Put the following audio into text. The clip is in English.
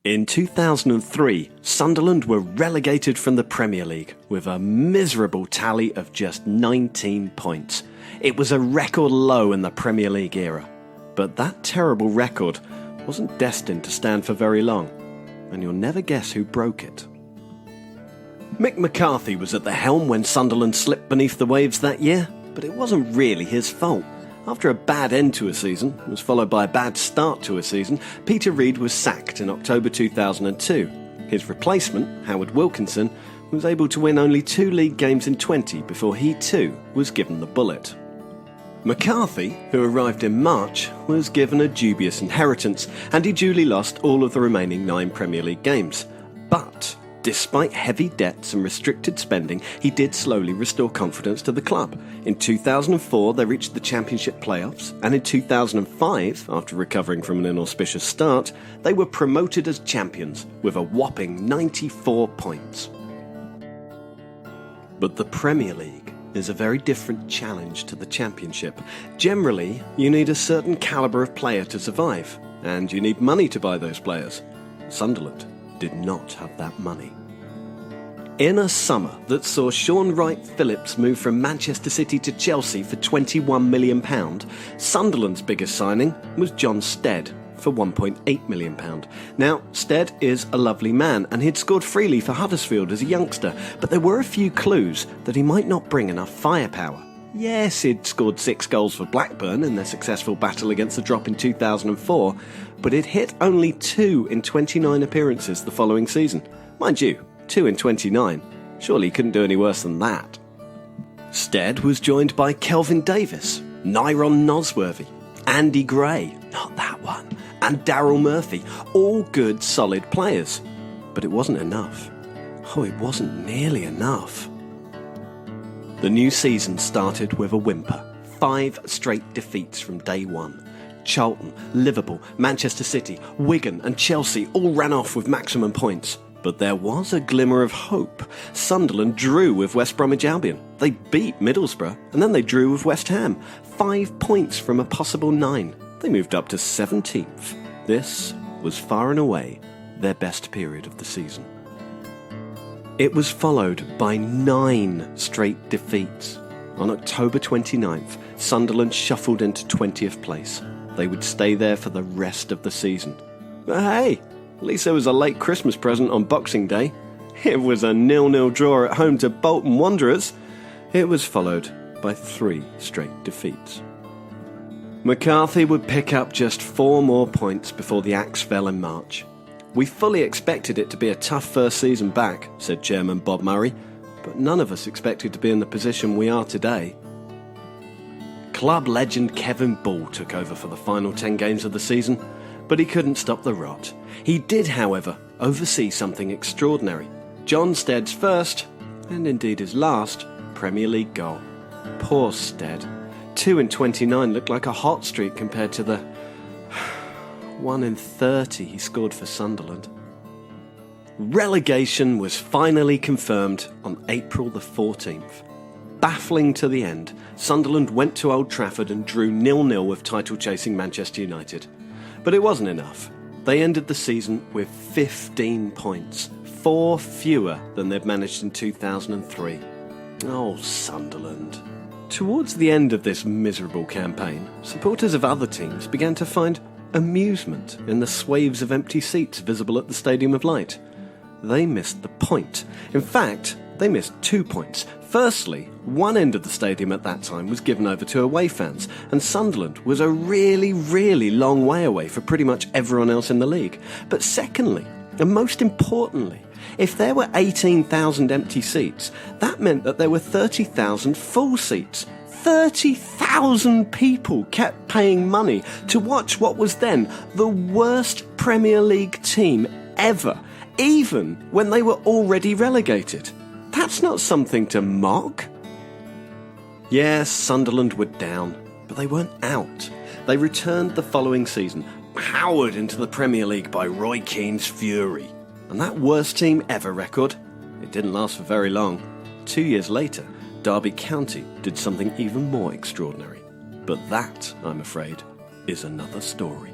In 2003, Sunderland were relegated from the Premier League with a miserable tally of just 19 points. It was a record low in the Premier League era. But that terrible record wasn't destined to stand for very long, and you'll never guess who broke it. Mick McCarthy was at the helm when Sunderland slipped beneath the waves that year, but it wasn't really his fault. After a bad end to a season, was followed by a bad start to a season, Peter Reid was sacked in October 2002. His replacement, Howard Wilkinson, was able to win only 2 league games in 20 before he too was given the bullet. McCarthy, who arrived in March, was given a dubious inheritance, and he duly lost all of the remaining 9 Premier League games. But despite heavy debts and restricted spending, he did slowly restore confidence to the club. In 2004, they reached the Championship playoffs, and in 2005, after recovering from an inauspicious start, they were promoted as champions with a whopping 94 points. But the Premier League is a very different challenge to the Championship. Generally, you need a certain calibre of player to survive, and you need money to buy those players. Sunderland did not have that money. In a summer that saw Sean Wright-Phillips move from Manchester City to Chelsea for £21 million, Sunderland's biggest signing was John Stead for £1.8 million. Now, Stead is a lovely man, and he'd scored freely for Huddersfield as a youngster, but there were a few clues that he might not bring enough firepower. Yes, he'd scored 6 goals for Blackburn in their successful battle against the drop in 2004, but he'd hit only 2 in 29 appearances the following season. Mind you, 2 in 29. Surely he couldn't do any worse than that. Stead was joined by Kelvin Davis, Nyron Nosworthy, Andy Gray, not that one, and Daryl Murphy, all good, solid players. But it wasn't enough. Oh, it wasn't nearly enough. The new season started with a whimper. 5 straight defeats from day one. Charlton, Liverpool, Manchester City, Wigan and Chelsea all ran off with maximum points. But there was a glimmer of hope. Sunderland drew with West Bromwich Albion. They beat Middlesbrough, and then they drew with West Ham. 5 points from a possible 9. They moved up to 17th. This was far and away their best period of the season. It was followed by 9 straight defeats. On October 29th, Sunderland shuffled into 20th place. They would stay there for the rest of the season. But hey, at least there was a late Christmas present on Boxing Day. It was a 0-0 draw at home to Bolton Wanderers. It was followed by 3 straight defeats. McCarthy would pick up just 4 more points before the axe fell in March. We fully expected it to be a tough first season back, said Chairman Bob Murray, but none of us expected to be in the position we are today. Club legend Kevin Ball took over for the final 10 games of the season, but he couldn't stop the rot. He did, however, oversee something extraordinary. John Stead's first, and indeed his last, Premier League goal. Poor Stead. 2 in 29 looked like a hot streak compared to the 1 in 30 he scored for Sunderland. Relegation was finally confirmed on April the 14th. Baffling to the end, Sunderland went to Old Trafford and drew 0-0 with title-chasing Manchester United. But it wasn't enough. They ended the season with 15 points, 4 fewer than they'd managed in 2003. Oh, Sunderland. Towards the end of this miserable campaign, supporters of other teams began to find amusement in the swathes of empty seats visible at the Stadium of Light. They missed the point. In fact, they missed 2 points. Firstly, one end of the stadium at that time was given over to away fans, and Sunderland was a really, really long way away for pretty much everyone else in the league. But secondly, and most importantly, if there were 18,000 empty seats, that meant that there were 30,000 full seats. 30,000 people kept paying money to watch what was then the worst Premier League team ever, even when they were already relegated. That's not something to mock. Yes, Sunderland were down, but they weren't out. They returned the following season, powered into the Premier League by Roy Keane's Fury. And that worst team ever record, it didn't last for very long. 2 years later, Derby County did something even more extraordinary. But that, I'm afraid, is another story.